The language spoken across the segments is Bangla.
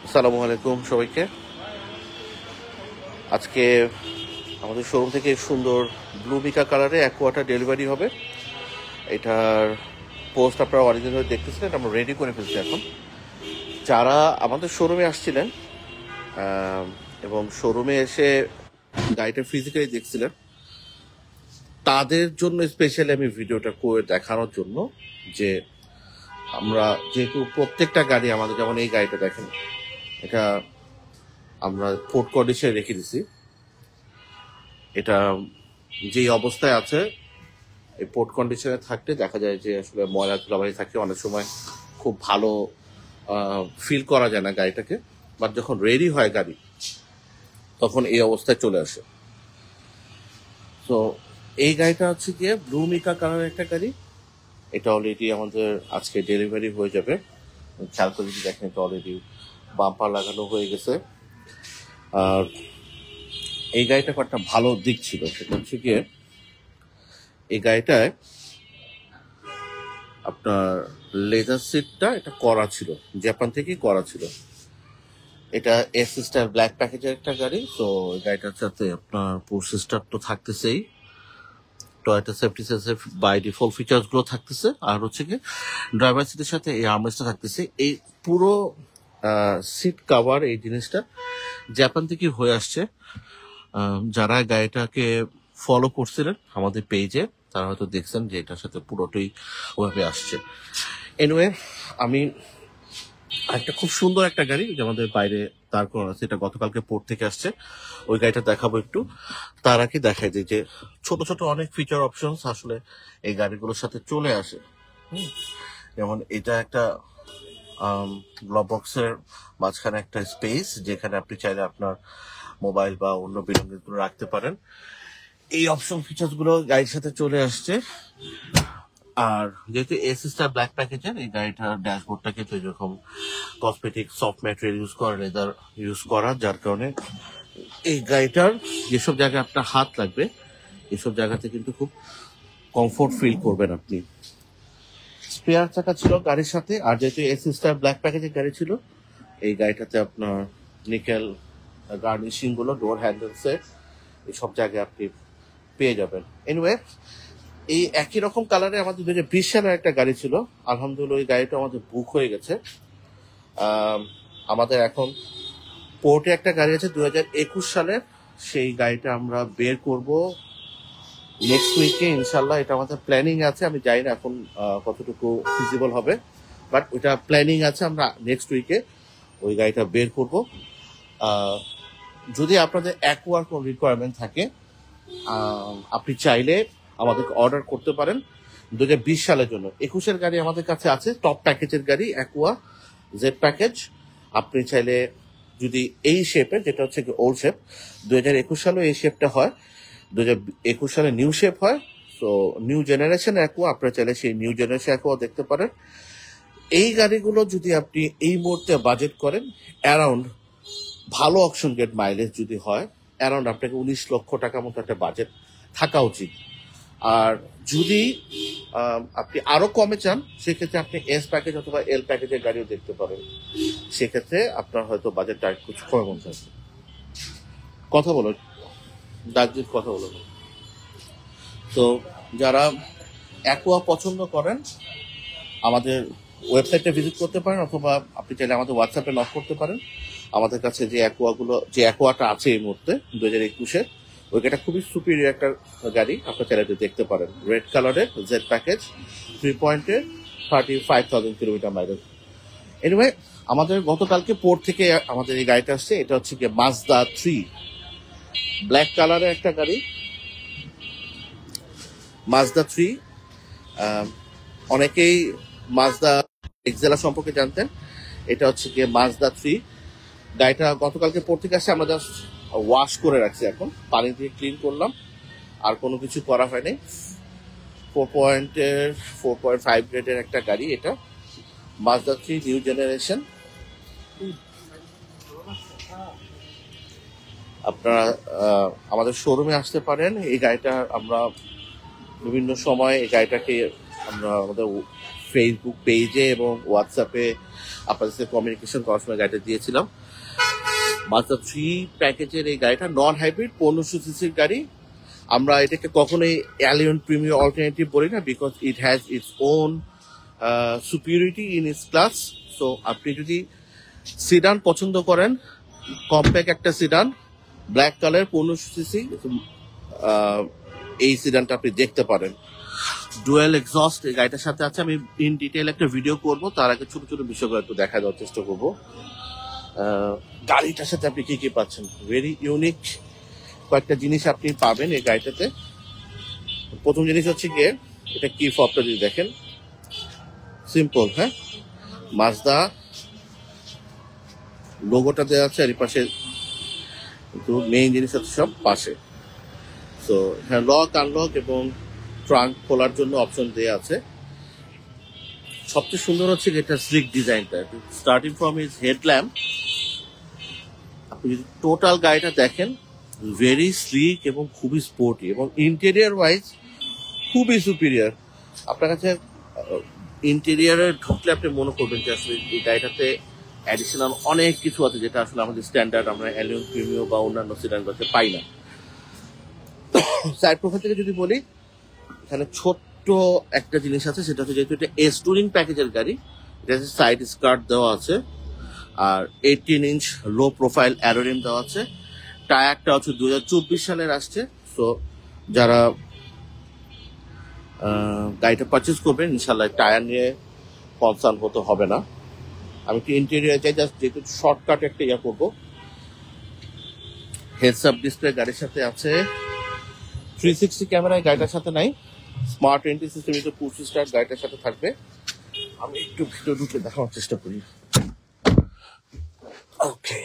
আসসালামু আলাইকুম সবাইকে। আজকে আমাদের শোরুম থেকে সুন্দর ব্লু মিকা কালারে অ্যাকোয়াটা ডেলিভারি হবে। এটার পোস্ট আপনারা অরিজিনাল দেখতেছিলেন, আমরা রেডি করে ফেলছি এখন। যারা আমাদের শোরুমে আসছিলেন এবং শোরুমে এসে গাড়িটা ফিজিক্যালি দেখছিলেন, তাদের জন্য স্পেশালি আমি ভিডিওটা করে দেখানোর জন্য যে আমরা যেহেতু প্রত্যেকটা গাড়ি আমাদের, যেমন এই গাড়িটা দেখেন, এটা আমরা পোর্ট কন্ডিশনে রেখে দিছি। এটা যেই অবস্থায় আছে, এই পোর্ট কন্ডিশনে থাকতে দেখা যায় যে আসলে ময়লা ধুলাবালি থাকে, অনেক সময় খুব ভালো ফিল করা যায় না গাড়িটাকে। বাট যখন রেডি হয় গাড়ি, তখন এই অবস্থায় চলে আসে। তো এই গাড়িটা হচ্ছে গিয়ে ব্লু মিকা কালারের একটা গাড়ি। এটা অলরেডি আমাদের আজকে ডেলিভারি হয়ে যাবে। খেয়াল করে যদি দেখেন, এটা অলরেডি বাম্পার লাগানো হয়ে গেছে। আর এই গাড়িটা একটা ভালো দিক ছিল, সেটা হচ্ছে গিয়ে এই গাড়িটায় আপনার লেজার সিটটা এটা করা ছিল, জাপান থেকেই করা ছিল। এটা এস স্টার ব্ল্যাক প্যাকেজের একটা গাড়ি। তো এই গাড়িটার সাথে আপনার পুশ স্টার্ট তো থাকতেছেই, Toyota safety sensor by default features গুলো থাকতেছে, আর হচ্ছে কি ড্রাইভার সিটের সাথে এই আর্মরেস্টটা থাকতেছে। এই পুরো সিট কাভার, এই জিনিসটা জাপান থেকে হয়ে আসছে। যারা গাড়িটাকে ফলো করছিলেন আমাদের পেজে, তারা হয়তো দেখছেন যে এটার সাথে পুরোটাই ওভাবে আসছে। এনিওয়ে, আমি একটা খুব সুন্দর একটা গাড়ি যে আমাদের বাইরে দাঁড় করানো আছে, এটা গতকালকে পোর্ট থেকে আসছে, ওই গাড়িটা দেখাবো একটু। তার আগে দেখাই দিই যে ছোট ছোট অনেক ফিচার অপশন আসলে এই গাড়িগুলোর সাথে চলে আসে। যেমন এটা একটা গ্লোভ বক্সের মাঝখানে একটা স্পেস, যেখানে আপনি চাইলে আপনার মোবাইল বা অন্য বিলঙ্গিংগুলো রাখতে পারেন। এই অপশন ফিচার্স গুলো গাড়ির সাথে চলে আসছে। আর যেহেতু এস স্টার ব্ল্যাক প্যাকেজের এই গাড়িটার ড্যাশবোর্ডটা কিন্তু এরকম কসমেটিক সফট ম্যাটেরিয়াল ইউজ করা, লেদার ইউজ করা, যার কারণে এই গাড়িটার যেসব জায়গায় আপনার হাত লাগবে, এসব জায়গাতে কিন্তু খুব কমফোর্ট ফিল করবেন আপনি। স্পেয়ার চাকা ছিল গাড়ির সাথে, আর যেহেতু এস স্টার ব্ল্যাক প্যাকেজের গাড়ি ছিল, এই গাড়িটাতে আপনার নিকেল গার্নিশিং গুলো, ডোর হ্যান্ডেলসে এইসব জায়গায় আপনি পেয়ে যাবেন। এনিওয়ে, এই একই রকম কালারে আমাদের 2020 সালের একটা গাড়ি ছিল। আলহামদুলিল্লাহ ওই গাড়িটা আমাদের বুক হয়ে গেছে। আমাদের এখন পোর্টে একটা গাড়ি আছে 2021 সালের, সেই গাড়িটা আমরা বের করব নেক্সট উইকে ইনশাল্লাহ। এটা আমাদের প্ল্যানিং আছে, আমি জানি না এখন কতটুকু ফিজিবল হবে, বাট ওইটা প্ল্যানিং আছে, আমরা নেক্সট উইকে ওই গাড়িটা বের করব। যদি আপনাদের অ্যাকোয়ার কোনো রিকোয়ারমেন্ট থাকে, আপনি চাইলে আমাদেরকে অর্ডার করতে পারেন 2020 সালের জন্য। 21-এর গাড়ি আমাদের কাছে আছে, টপ প্যাকেজের গাড়ি অ্যাকোয়া জেড প্যাকেজ। আপনি চাইলে যদি এই শেপের, যেটা হচ্ছে ওল্ড শেপ, 2021 সালে এই শেপটা হয়, 2021 সালে নিউ শেপ হয়। তো নিউ জেনারেশন অ্যাকোয়া, আপনারা চাইলে সেই নিউ জেনারেশন অ্যাকোয়া দেখতে পারেন। এই গাড়িগুলো যদি আপনি এই মুহূর্তে বাজেট করেন, অ্যারাউন্ড ভালো অপশন গেট মাইলেজ যদি হয়, অ্যারাউন্ড আপনাকে 19 লক্ষ টাকা মতো একটা বাজেট থাকা উচিত। আর যদি আপনি আরো কমে চান, সেক্ষেত্রে আপনি এস প্যাকেজ অথবা এল প্যাকেজের গাড়িও দেখতে পারেন। সেক্ষেত্রে আপনার হয়তো বাজেটটা কিছু কমে মনে থাকবে। কথা বলো, দার্জির কথা বলো। তো যারা অ্যাকোয়া পছন্দ করেন, আমাদের ওয়েবসাইটে ভিজিট করতে পারেন, অথবা আপনি চাইলে আমাদের হোয়াটসঅ্যাপে নক করতে পারেন। আমাদের কাছে যে অ্যাকোয়াটা আছে এই মুহূর্তে 2021-এর, ওই গাড়িটা খুবই সুপিরিয়র একটা গাড়ি, আপনার চাইলে দেখতে পারেন। রেড কালারের জেড প্যাকেজ, 3.এর 35,000 কিলোমিটার মাইলেজ। এনিওয়ে, আমাদের গতকালকে পোর্ট থেকে আমাদের এই গাড়িটা আসছে। এটা হচ্ছে কি মাজদা 3 ব্ল্যাক কালারের একটা গাড়ি, মাজদা 3। অনেকেই মাজদা এক্সেলা সম্পর্কে জানতেন, এটা হচ্ছে গিয়ে মাজদা 3। গাড়িটা গতকালকে পোর্ট থেকে আসছে, আমরা জাস্ট ওয়াশ করে রাখছি, এখন পানি দিয়ে ক্লিন করলাম, আর কোনো কিছু করা হয়নি। 4.5 গ্রেডের একটা গাড়ি এটা, মাজদা 3 নিউ জেনারেশন। আপনারা আমাদের শোরুমে আসতে পারেন। এই গাড়িটা আমরা বিভিন্ন সময় এই গাড়িটাকে আমরা আমাদের ফেসবুক পেজে এবং হোয়াটসঅ্যাপে আপনাদের সাথে কমিউনিকেশন করার সময় গাড়িটা দিয়েছিলাম। মাজদা 3 প্যাকেজের এই গাড়িটা নন হাইব্রিড 1500 সিসির গাড়ি। আমরা এটাকে কখনোই অ্যালিয়ন প্রিমিয়ার অল্টারনেটিভ বলি না, because it has its own superiority in it's class. So আপনি যদি সিডান পছন্দ করেন, কম্প্যাক্ট একটা সিডান ব্ল্যাক কালার 1500 সিসি, এই সিডানটা আপনি দেখতে পারেন। ডুয়েল এক্সস্ট এই গাড়িটার সাথে আছে। আমি ইন ডিটেল একটা ভিডিও করব, তার আগে ছোট ছোট বিষয়গুলো একটু দেখা দেওয়ার চেষ্টা করবো। গাড়িটার সাথে আপনি কি কি পাচ্ছেন, ভেরি ইউনিক কয়েকটা জিনিস আপনি পাবেন এই গাড়িটাতে। প্রথম জিনিস হচ্ছে গিয়ে এটা কি ফবটা যদি দেখেন, সিম্পল, হ্যাঁ, মাজদা লোগোটা দেওয়া আছে আর এই পাশে, কিন্তু মেইন জিনিস হচ্ছে সব পাশে। তো হ্যাঁ, লক আনলক এবং ট্রাঙ্ক খোলার জন্য অপশন দেওয়া আছে। সবচেয়ে সুন্দর হচ্ছে এটা স্লিক ডিজাইনটা, স্টার্টিং ফ্রম ইজ হেডল্যাম্প। আপনি যদি টোটাল গাড়িটা দেখেন, ভেরি স্লিক এবং খুবই স্পোর্টি, এবং ইন্টেরিয়ার ওয়াইজ খুবই সুপিরিয়র। আপনার কাছে ইন্টেরিয়ারে ঢুকলে আপনি মনে করবেন যে আসলে এই গাড়িটাতে অ্যাডিশনাল অনেক কিছু আছে, যেটা আসলে আমাদের স্ট্যান্ডার্ড আমরা অ্যালিয়ন প্রিমিয়াম বা অন্যান্য সিডানগুলোতে পাই না। সাইড প্রোফাইল থেকে যদি বলি, এখানে ছোট্ট একটা জিনিস আছে, সেটা হচ্ছে যেহেতু এটা এস টুরিং প্যাকেজের গাড়ি, এটা হচ্ছে সাইড স্কার্ট দেওয়া আছে, আর 18 ইঞ্চ লো প্রোফাইল অ্যারোরিম দেওয়া আছে। টায়ারটা হচ্ছে 2024 সালের আসছে। সো যারা গাড়িটা পারচেস করবেন, ইনশাল্লাহ টায়ার নিয়ে কনসার্ন হতে হবে না। আমি একটু ইন্টেরিয়ার চাই, জাস্ট যেহেতু শর্টকাট একটা ইয়া করবো। হেডস আপ ডিসপ্লে গাড়ির সাথে আছে, 360 ক্যামেরায় গাড়িটার সাথে নাই। স্মার্ট এন্ট্রি সিস্টেম একটু পুশ স্টার্ট গাড়িটার সাথে থাকবে। আমি একটু ভিতরে ঢুকে দেখানোর চেষ্টা করি। Okay,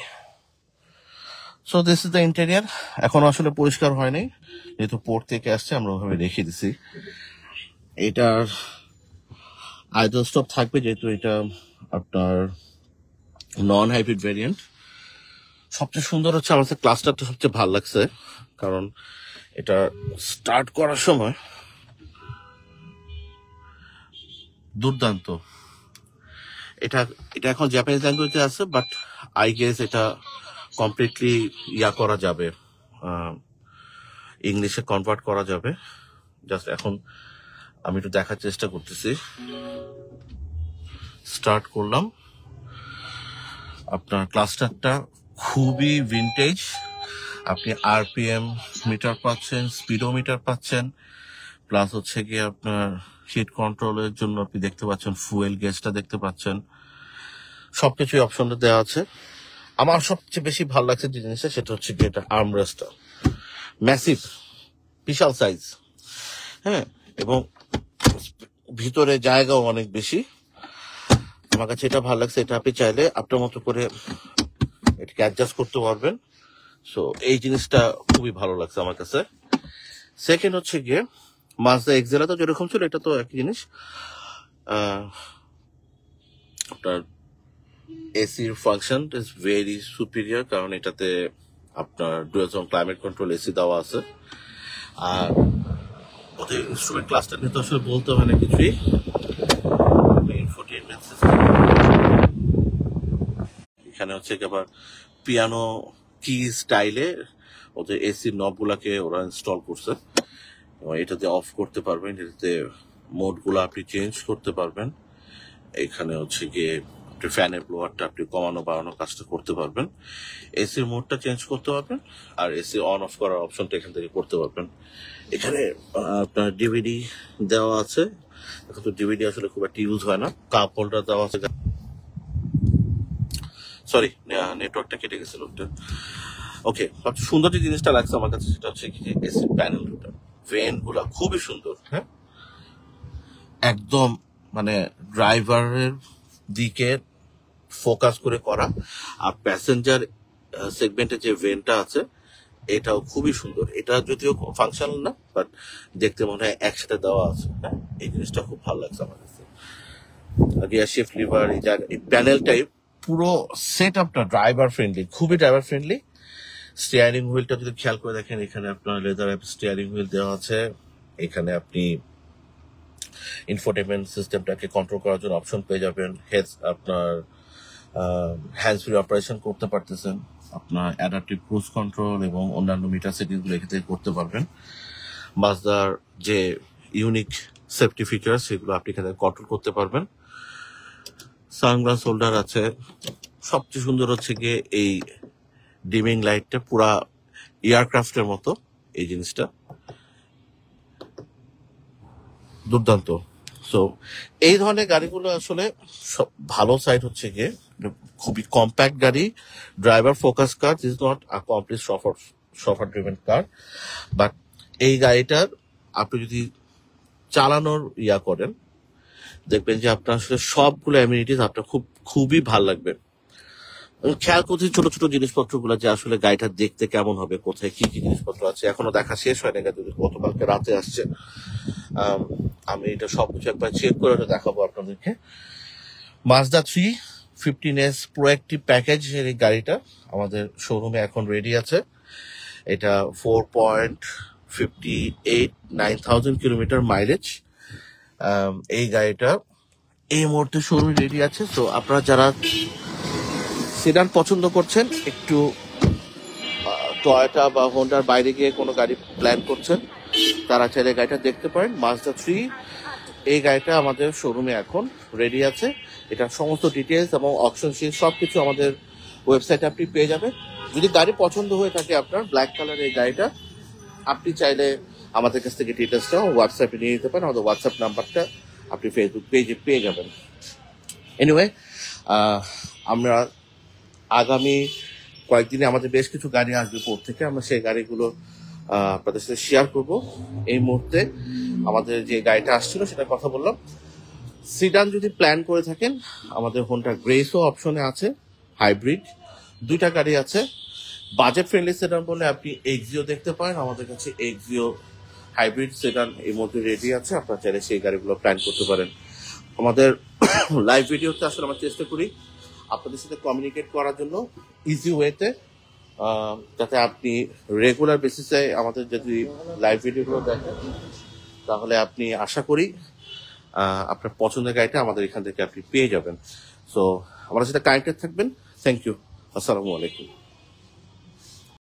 so this is the interior. এখনো আসলে পরিষ্কার হয়নি, যেহেতু পোর্ট থেকে আসছে আমরা ওভাবে রেখে দিছি। এটার আইডল স্টপ থাকবে, যেহেতু এটা আপনার নন হাইব্রিড ভ্যারিয়েন্ট। সবচেয়ে সুন্দর হচ্ছে আমার কাছে ক্লাস্টারটা সবচেয়ে ভালো লাগছে, কারণ এটা স্টার্ট করার সময় দুর্দান্ত। এটা এটা এখন জাপানিজ ল্যাঙ্গুয়েজে আছে, বাট আই গেস এটা কমপ্লিটলি ইয়া করা যাবে, ইংলিশে কনভার্ট করা যাবে। জাস্ট এখন আমি একটু দেখার চেষ্টা করতেছি। স্টার্ট করলাম, আপনার ক্লাস্টারটা খুবই ভিনটেজ। আপনি আরপিএম মিটার পাচ্ছেন, স্পিডোমিটার পাচ্ছেন, প্লাস হচ্ছে গিয়ে আপনার হিট কন্ট্রোলের জন্য আপনি দেখতে পাচ্ছেন ফুয়েল গেজটা দেখতে পাচ্ছেন। সবকিছুই অপশনটা দেওয়া আছে। আমার সবচেয়ে বেশি ভালো লাগছে যে জিনিসটা, সেটা হচ্ছে গিয়ে এটা আর্মরেস্টটা ম্যাসিভ, বিশাল সাইজ, হ্যাঁ, এবং ভিতরে জায়গাও অনেক বেশি। আমার কাছে এটা ভালো লাগছে। এটা আপনি চাইলে আপনার মতো করে এটাকে অ্যাডজাস্ট করতে পারবেন। সো এই জিনিসটা খুবই ভালো লাগছে আমার কাছে। সেকেন্ড হচ্ছে গিয়ে মাজদা এক্সেলা তো যেরকম ছিল, এটা তো একই জিনিস। আপনার এসির ফাংশন ইজ ভেরি সুপিরিয়র, কারণ এটাতে আপনার dual zone climate control AC দেওয়া আছে। আর ওদের ইনস্ট্রুমেন্ট ক্লাসটা নিয়ে তো আসলে বলতে হয় না কিছুই। এখানে হচ্ছে আবার পিয়ানো কি স্টাইলে ওদের এসির নবগুলাকে ওরা ইনস্টল করছে। এটাতে অফ করতে পারবেন, এটাতে মোডগুলো আপনি চেঞ্জ করতে পারবেন। এখানে হচ্ছে গিয়ে আপনি ফ্যানের ব্লোয়ারটা আপনি কমানো বাড়ানো কাজটা করতে পারবেন, এসির মোডটা চেঞ্জ করতে পারবেন, আর এসি অন অফ করার অপশনটা এখান থেকে করতে পারবেন। এখানে আপনার ডিভিডি দেওয়া আছে। এখন তো ডিভিডি আসলে খুব একটা ইউজ হয় না। কাপ হোল্ডার দেওয়া আছে। সরি, নেটওয়ার্কটা কেটে গেছিল। ওকে, সবচেয়ে সুন্দর যে জিনিসটা লাগছে আমার কাছে সেটা হচ্ছে কি, এসি প্যানেলটা ভেন গুলা খুবই সুন্দর, হ্যাঁ, একদম মানে ড্রাইভারের দিকে ফোকাস করে করা। আর প্যাসেঞ্জার সেগমেন্টে যে ভেনটা আছে এটাও খুবই সুন্দর। এটা যদিও ফাংশনাল না, বাট দেখতে মনে হয় একসাথে দেওয়া আছে। হ্যাঁ, এই জিনিসটা খুব ভালো লাগছে আমার কাছে। গিয়ার শিফট লিভার, এই প্যানেলটাই পুরো সেট আপটা ড্রাইভার ফ্রেন্ডলি, খুবই ড্রাইভার ফ্রেন্ডলি। স্টিয়ারিং হুইলটা যদি খেয়াল করে দেখেন, এখানে আপনার লেদার স্টিয়ারিং হুইল দেওয়া আছে। এখানে আপনি ইনফোটেনমেন্ট সিস্টেমটাকে কন্ট্রোল করার জন্য অপশন পেয়ে যাবেন। আপনার হ্যান্ডস ফ্রি অপারেশন করতে পারতেছেন, আপনার অ্যাডাপটিভ ক্রুজ কন্ট্রোল এবং অন্যান্য মিটার সেটিংগুলো এখান থেকে করতে পারবেন। মাজদার যে ইউনিক সেফটি ফিচার সেগুলো আপনি এখানে কন্ট্রোল করতে পারবেন। সানগ্লাস হোল্ডার আছে। সবচেয়ে সুন্দর হচ্ছে গিয়ে এই ডিমিং লাইটটা, পুরা এয়ারক্রাফটের মতো এই জিনিসটা, দুর্দান্ত। সো এই ধরনের গাড়িগুলো আসলে সব ভালো সাইড হচ্ছে গিয়ে খুবই কম্প্যাক্ট গাড়ি, driver focus car, this is not a complete chauffeur driven car, but এই গাড়িটার আপনি যদি চালানোর করেন, দেখবেন যে আপনার আসলে সবগুলো অ্যামিনিটিস আপনার খুবই ভাল লাগবে। খেয়াল করছি ছোট ছোট জিনিসপত্রগুলো, যে আসলে গাড়িটা দেখতে কেমন হবে, কোথায় কি কি জিনিসপত্র আছে, এখনো দেখা শেষ হয়নি, গতকালকে রাতে আসছে। আমি এটা সবকিছু একবার চেক করে দেখাবো আপনাদেরকে। মাজদা 3 15S প্রোঅ্যাক্টিভ প্যাকেজ এর এই গাড়িটা আমাদের শোরুমে এখন রেডি আছে। এটা 4.58-9,000 কিলোমিটার মাইলেজ। এই গাড়িটা এই মুহূর্তে শোরুমে রেডি আছে। তো আপনারা যারা সেডান পছন্দ করছেন, একটু টয়োটা বা হোন্ডার বাইরে গিয়ে কোনো গাড়ি প্ল্যান করছেন, তারা চাইলে গাড়িটা দেখতে পারেন। মাজদা 3 এই গাড়িটা আমাদের শোরুমে এখন রেডি আছে। এটা সমস্ত ডিটেলস এবং অপশন শিট সবকিছু আমাদের ওয়েবসাইটে আপনি পেয়ে যাবেন। যদি গাড়ি পছন্দ হয়ে থাকে আপনার ব্ল্যাক কালার এই গাড়িটা, আপনি চাইলে আমাদের কাছ থেকে ডিটেলসটা হোয়াটসঅ্যাপে নিয়ে নিতে পারেন। আমাদের হোয়াটসঅ্যাপ নাম্বারটা আপনি ফেসবুক পেজে পেয়ে যাবেন। এনিওয়ে, আমরা আগামী কয়েকদিনে আমাদের বেশ কিছু গাড়ি আসবে পোর্ট থেকে, আমরা সেই গাড়িগুলো আপনাদের সাথে শেয়ার করব। এই মুহূর্তে আমাদের যে গাড়িটা আসছিল সেটা কথা বললাম। সিডান যদি প্ল্যান করে থাকেন, আমাদের হোন্ডা গ্রেসও অপশনে আছে, হাইব্রিড দুইটা গাড়ি আছে। বাজেট ফ্রেন্ডলি সেডান বলে আপনি এক্সিও দেখতে পারেন, আমাদের কাছে এক্সিও হাইব্রিড সেডান এই মধ্যে রেডি আছে, আপনারা চাইলে সেই গাড়িগুলো প্ল্যান করতে পারেন। আমাদের লাইভ ভিডিওতে আসলে আমরা চেষ্টা করি আপনাদের সাথে কমিউনিকেট করার জন্য ইজি ওয়েতে, যাতে আপনি রেগুলার বেসিসে আমাদের যদি লাইভ ভিডিওগুলো দেখেন, তাহলে আপনি আশা করি আপনার পছন্দের গাড়িটা আমাদের এখান থেকে আপনি পেয়ে যাবেন। সো আমাদের সাথে কানেক্টেড থাকবেন। Thank you. আসসালামু আলাইকুম।